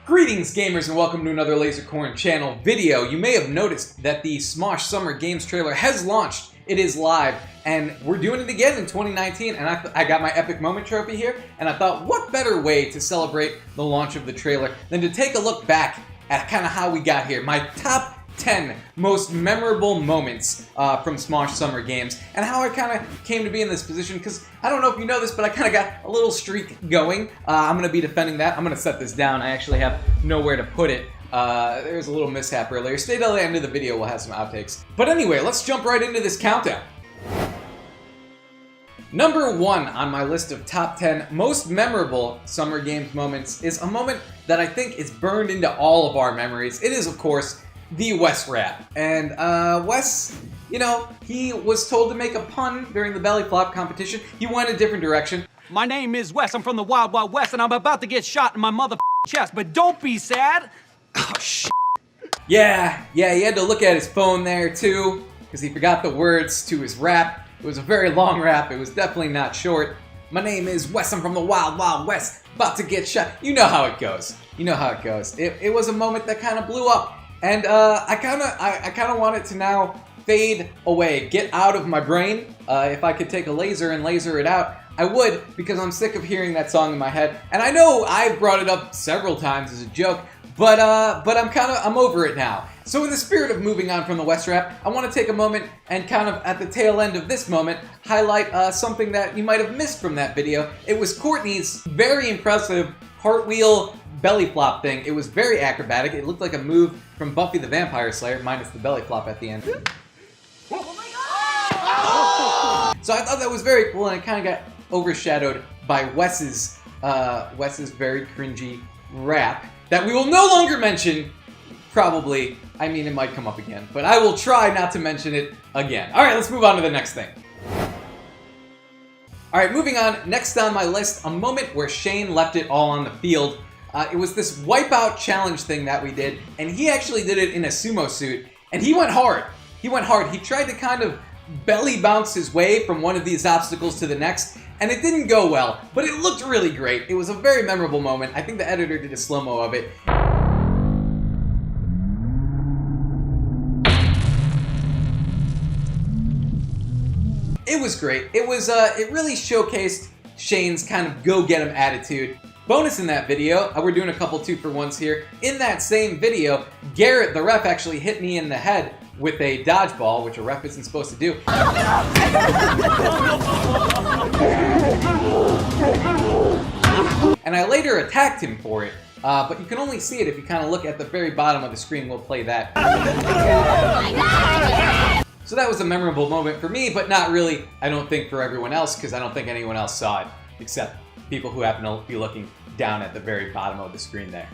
Greetings gamers and welcome to another Lasercorn channel video. You may have noticed that the Smosh Summer Games trailer has launched. It is live and we're doing it again in 2019 and I got my Epic Moment trophy here and I thought what better way to celebrate the launch of the trailer than to take a look back at kind of how we got here. My top 10 most memorable moments from Smosh Summer Games and how I kind of came to be in this position, because I don't know if you know this, but I kind of got a little streak going. I'm going to be defending that. I'm going to set this down. I actually have nowhere to put it. There was a little mishap earlier. Stay till the end of the video. We'll have some outtakes. But anyway, let's jump right into this countdown. Number 1 on my list of top 10 most memorable Summer Games moments is a moment that I think is burned into all of our memories. It is, of course, the Wes rap. And Wes, you know, he was told to make a pun during the belly flop competition. He went a different direction. My name is Wes, I'm from the Wild Wild West, and I'm about to get shot in my mother chest, but don't be sad. Oh, shit. Yeah, he had to look at his phone there too, because he forgot the words to his rap. It was a very long rap, it was definitely not short. My name is Wes, I'm from the Wild Wild West, about to get shot. You know how it goes. You know how it goes. It was a moment that kind of blew up. And I kind of want it to now fade away, get out of my brain. If I could take a laser and laser it out, I would, because I'm sick of hearing that song in my head. And I know I've brought it up several times as a joke, but I'm over it now. So in the spirit of moving on from the West rap, I want to take a moment and kind of at the tail end of this moment highlight something that you might have missed from that video. It was Courtney's very impressive cartwheel belly flop thing. It was very acrobatic. It looked like a move from Buffy the Vampire Slayer, minus the belly flop at the end. Oh my God! So I thought that was very cool, and it kind of got overshadowed by Wes's very cringy rap that we will no longer mention. Probably. I mean, it might come up again, but I will try not to mention it again. All right, let's move on to the next thing. All right, moving on. Next on my list, a moment where Shane left it all on the field. It was this wipeout challenge thing that we did, and he actually did it in a sumo suit, and he went hard. He went hard. He tried to kind of belly bounce his way from one of these obstacles to the next, and it didn't go well, but it looked really great. It was a very memorable moment. I think the editor did a slow-mo of it. It was great. It really showcased Shane's kind of go-get-him attitude. Bonus in that video, we're doing a couple 2-for-1s here. In that same video, Garrett, the ref, actually hit me in the head with a dodgeball, which a ref isn't supposed to do. And I later attacked him for it, but you can only see it if you kind of look at the very bottom of the screen. We'll play that. So that was a memorable moment for me, but not really, I don't think, for everyone else, because I don't think anyone else saw it, except people who happen to be looking down at the very bottom of the screen there.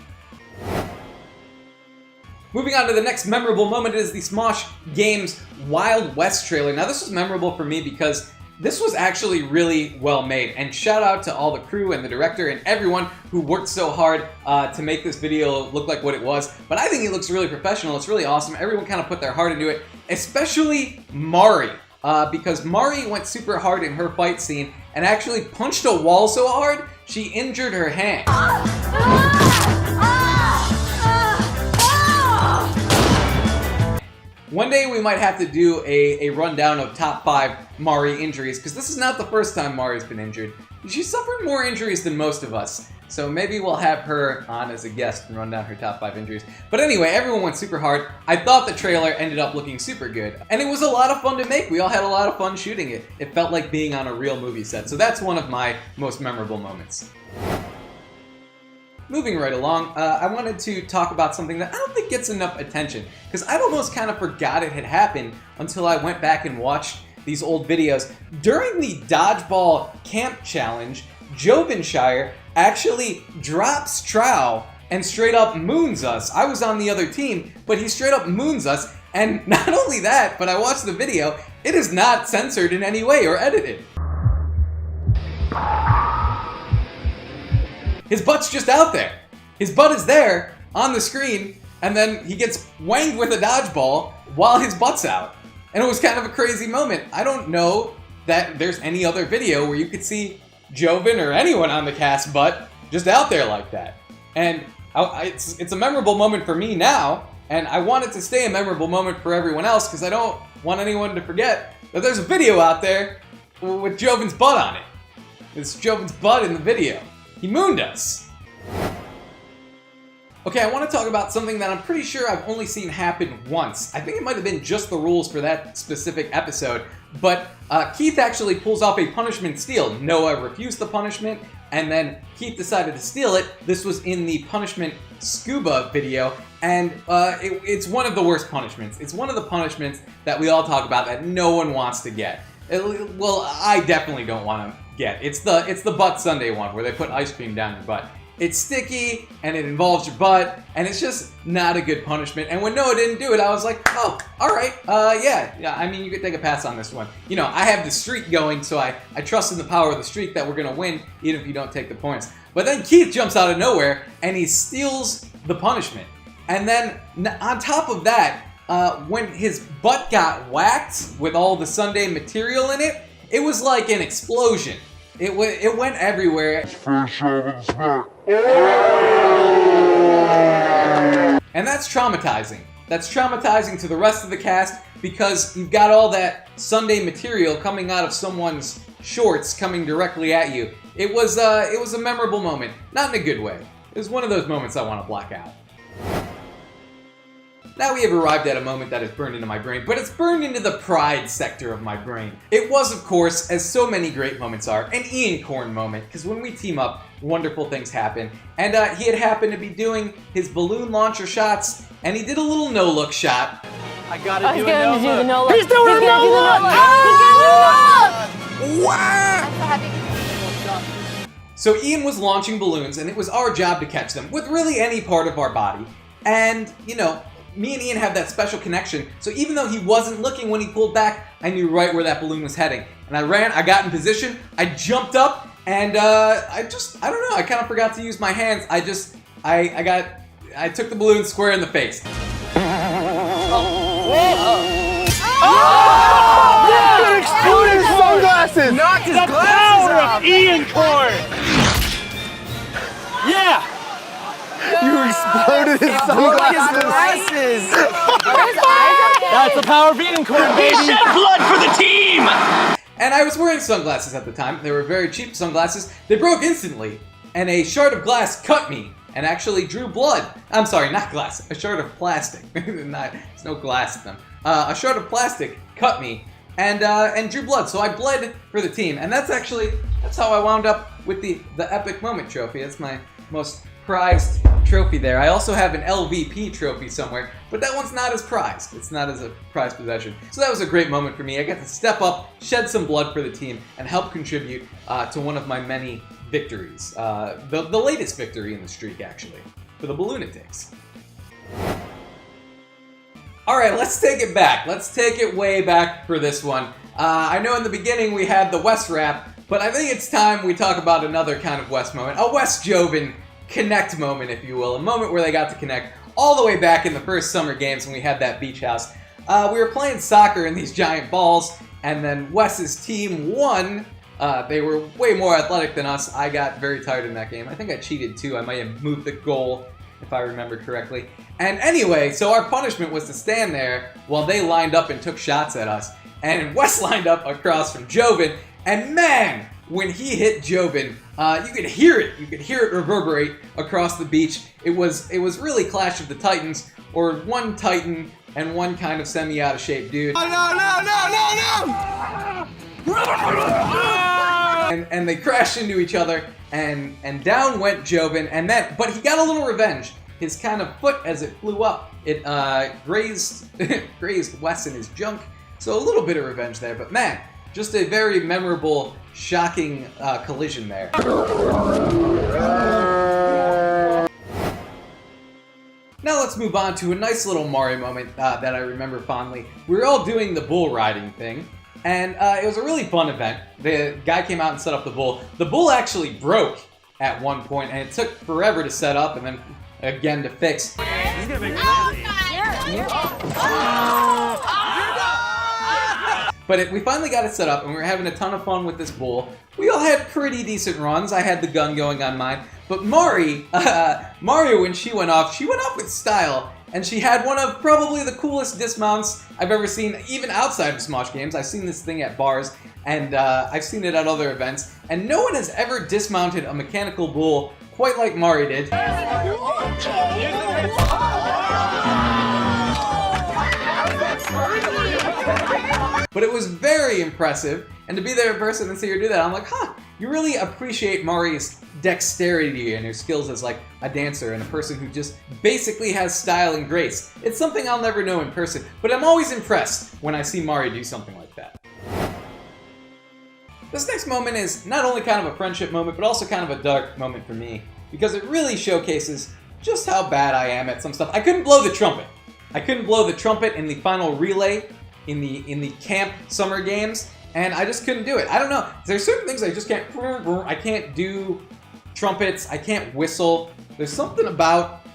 Moving on to the next memorable moment is the Smosh Games Wild West trailer. Now this was memorable for me because this was actually really well made, and shout out to all the crew and the director and everyone who worked so hard to make this video look like what it was. But I think it looks really professional, it's really awesome. Everyone kind of put their heart into it, especially Mari. Because Mari went super hard in her fight scene and actually punched a wall so hard, she injured her hand. One day we might have to do a rundown of top 5 Mari injuries, because this is not the first time Mari's been injured. She suffered more injuries than most of us. So maybe we'll have her on as a guest and run down her top 5 injuries. But anyway, everyone went super hard. I thought the trailer ended up looking super good. And it was a lot of fun to make. We all had a lot of fun shooting it. It felt like being on a real movie set. So that's one of my most memorable moments. Moving right along, I wanted to talk about something that I don't think gets enough attention, because I almost kind of forgot it had happened until I went back and watched these old videos. During the Dodgeball Camp Challenge, Jovenshire actually drops Trow and straight up moons us. I was on the other team, but he straight up moons us, and not only that, but I watched the video, it is not censored in any way or edited. His butt's just out there. His butt is there on the screen, and then he gets wanged with a dodgeball while his butt's out. And it was kind of a crazy moment. I don't know that there's any other video where you could see Joven or anyone on the cast butt just out there like that. And It's a memorable moment for me now, and I want it to stay a memorable moment for everyone else because I don't want anyone to forget that there's a video out there with Joven's butt on it. It's Joven's butt in the video. He mooned us. Okay, I want to talk about something that I'm pretty sure I've only seen happen once. I think it might have been just the rules for that specific episode, but Keith actually pulls off a punishment steal. Noah refused the punishment, and then Keith decided to steal it. This was in the punishment scuba video, and it's one of the worst punishments. It's one of the punishments that we all talk about that no one wants to get. Well, I definitely don't want to get. It's the butt sundae one where they put ice cream down your butt. It's sticky, and it involves your butt, and it's just not a good punishment. And when Noah didn't do it, I was like, oh, all right, yeah, I mean, you could take a pass on this one. You know, I have the streak going, so I trust in the power of the streak that we're going to win, even if you don't take the points. But then Keith jumps out of nowhere, and he steals the punishment. And then, on top of that, when his butt got whacked with all the sundae material in it, it was like an explosion. It went everywhere. And that's traumatizing. That's traumatizing to the rest of the cast because you've got all that sundae material coming out of someone's shorts coming directly at you. It was a memorable moment. Not in a good way. It was one of those moments I want to block out. Now we have arrived at a moment that is burned into my brain, but it's burned into the pride sector of my brain. It was, of course, as so many great moments are, an Ian Corn moment, because when we team up, wonderful things happen. And he had happened to be doing his balloon launcher shots, and he did a little no-look shot. I gotta do a no-look. He's doing a no-look! Wow! I'm so happy. So Ian was launching balloons, and it was our job to catch them with really any part of our body. And, you know, me and Ian have that special connection, so even though he wasn't looking when he pulled back, I knew right where that balloon was heading. And I ran, I got in position, I jumped up, and I don't know, I kind of forgot to use my hands. I took the balloon square in the face. It exploded his sunglasses! Knocked his glasses off! Ian Corn! Yeah! You exploded his sunglasses! That's the power of Ian Corn, baby! He shed blood for the team! And I was wearing sunglasses at the time. They were very cheap sunglasses. They broke instantly, and a shard of glass cut me and actually drew blood. I'm sorry, not glass, a shard of plastic. There's no glass in them. A shard of plastic cut me and drew blood, so I bled for the team. And that's how I wound up with the Epic Moment trophy. That's my most prized trophy there. I also have an LVP trophy somewhere, but that one's not as prized. It's not as a prized possession. So that was a great moment for me. I got to step up, shed some blood for the team, and help contribute to one of my many victories. The latest victory in the streak, actually, for the Balloonatics. Alright, let's take it back. Let's take it way back for this one. I know in the beginning we had the West rap, but I think it's time we talk about another kind of West moment. A West Joven connect moment, if you will. A moment where they got to connect all the way back in the first summer games when we had that beach house. We were playing soccer in these giant balls, and then Wes's team won. They were way more athletic than us. I got very tired in that game. I think I cheated too. I might have moved the goal, if I remember correctly. And anyway, so our punishment was to stand there while they lined up and took shots at us. And Wes lined up across from Joven, and man, when he hit Joven, you could hear it. You could hear it reverberate across the beach. It was really Clash of the Titans, or one Titan and one kind of semi out of shape dude. No! And they crashed into each other, and down went Joven, but he got a little revenge. His kind of foot, as it flew up, it grazed Wes in his junk, so a little bit of revenge there, but man, just a very memorable, shocking collision there. Now let's move on to a nice little Mario moment that I remember fondly. We were all doing the bull riding thing, and it was a really fun event. The guy came out and set up the bull. The bull actually broke at one point, and it took forever to set up and then again to fix. He's gonna make But we finally got it set up, and we were having a ton of fun with this bull. We all had pretty decent runs. I had the gun going on mine. But Mario, when she went off with style. And she had one of probably the coolest dismounts I've ever seen, even outside of Smosh games. I've seen this thing at bars, and I've seen it at other events. And no one has ever dismounted a mechanical bull quite like Mari did. But it was very impressive, and to be there in person and see her do that, I'm like, huh, you really appreciate Mari's dexterity and her skills as like a dancer and a person who just basically has style and grace. It's something I'll never know in person, but I'm always impressed when I see Mari do something like that. This next moment is not only kind of a friendship moment, but also kind of a dark moment for me, because it really showcases just how bad I am at some stuff. I couldn't blow the trumpet. I couldn't blow the trumpet in the final relay in the camp summer games, and I just couldn't do it. I don't know. There's certain things I just can't. I can't do trumpets. I can't whistle. There's something about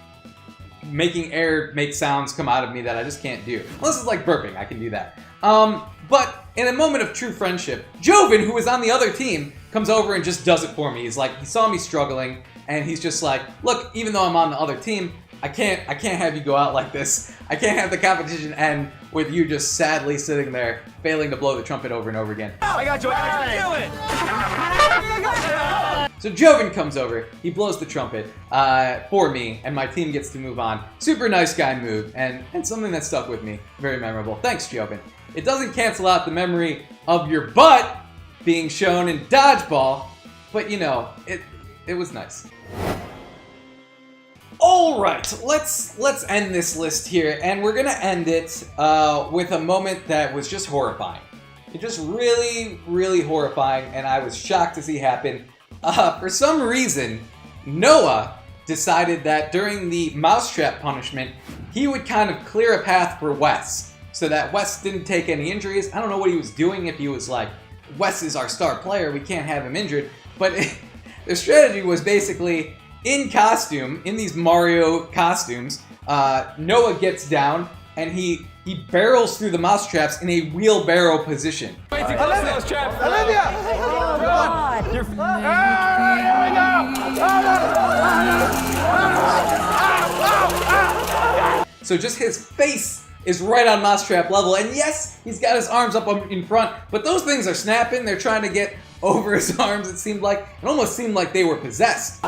making air make sounds come out of me that I just can't do. Unless it's like burping, I can do that. But in a moment of true friendship, Joven, who was on the other team, comes over and just does it for me. He's like, he saw me struggling, and he's just like, look, even though I'm on the other team, I can't have you go out like this. I can't have the competition end with you just sadly sitting there, failing to blow the trumpet over and over again. I got you. So Joven comes over, he blows the trumpet for me, and my team gets to move on. Super nice guy move, and something that stuck with me. Very memorable. Thanks, Joven. It doesn't cancel out the memory of your butt being shown in Dodgeball, but you know, it was nice. Alright, let's end this list here, and we're gonna end it with a moment that was just horrifying. It just really, really horrifying, and I was shocked to see happen. For some reason, Noah decided that during the mousetrap punishment, he would kind of clear a path for Wes, so that Wes didn't take any injuries. I don't know what he was doing, if he was like, Wes is our star player, we can't have him injured, but their strategy was basically, in costume, in these Mario costumes, Noah gets down and he barrels through the mousetraps in a wheelbarrow position. Olivia! So just his face is right on mousetrap level, and yes, he's got his arms up in front, but those things are snapping. They're trying to get over his arms, it almost seemed like they were possessed.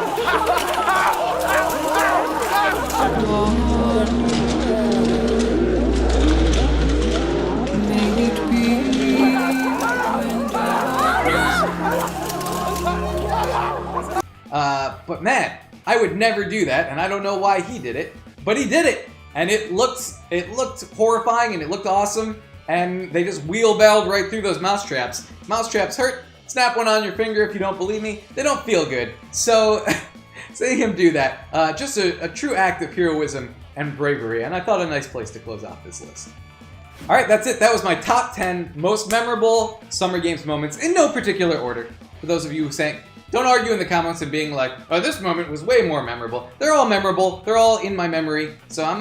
But man, I would never do that, and I don't know why he did it, but he did it, and it looked horrifying, and it looked awesome, and they just wheelbarrowed right through those mousetraps. Mousetraps hurt. Snap one on your finger if you don't believe me. They don't feel good. So, seeing him do that, just a true act of heroism and bravery, and I thought a nice place to close off this list. Alright, that's it. That was my top 10 most memorable Summer Games moments in no particular order. For those of you who saying, don't argue in the comments and being like, oh, this moment was way more memorable. They're all memorable. They're all in my memory, so I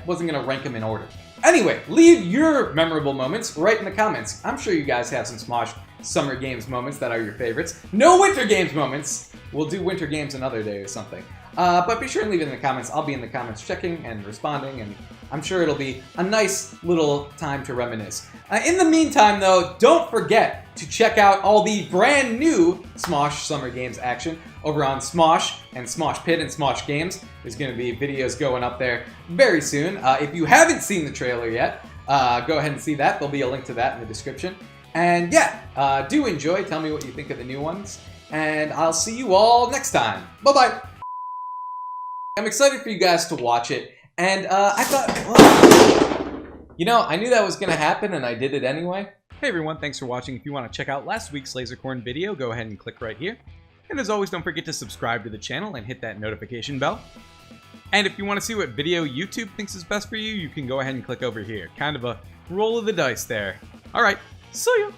wasn't gonna rank them in order. Anyway, leave your memorable moments right in the comments. I'm sure you guys have some Smosh Summer Games moments that are your favorites. No Winter Games moments. We'll do Winter Games another day or something. But be sure and leave it in the comments. I'll be in the comments checking and responding, and I'm sure it'll be a nice little time to reminisce. In the meantime, though, don't forget to check out all the brand new Smosh Summer Games action over on Smosh and Smosh Pit and Smosh Games. There's going to be videos going up there very soon. If you haven't seen the trailer yet, go ahead and see that. There'll be a link to that in the description. And yeah, do enjoy. Tell me what you think of the new ones. And I'll see you all next time. Bye-bye. I'm excited for you guys to watch it. And I thought, well, you know, I knew that was going to happen, and I did it anyway. Hey everyone, thanks for watching. If you want to check out last week's Lasercorn video, go ahead and click right here. And as always, don't forget to subscribe to the channel and hit that notification bell. And if you want to see what video YouTube thinks is best for you, you can go ahead and click over here. Kind of a roll of the dice there. Alright, see ya!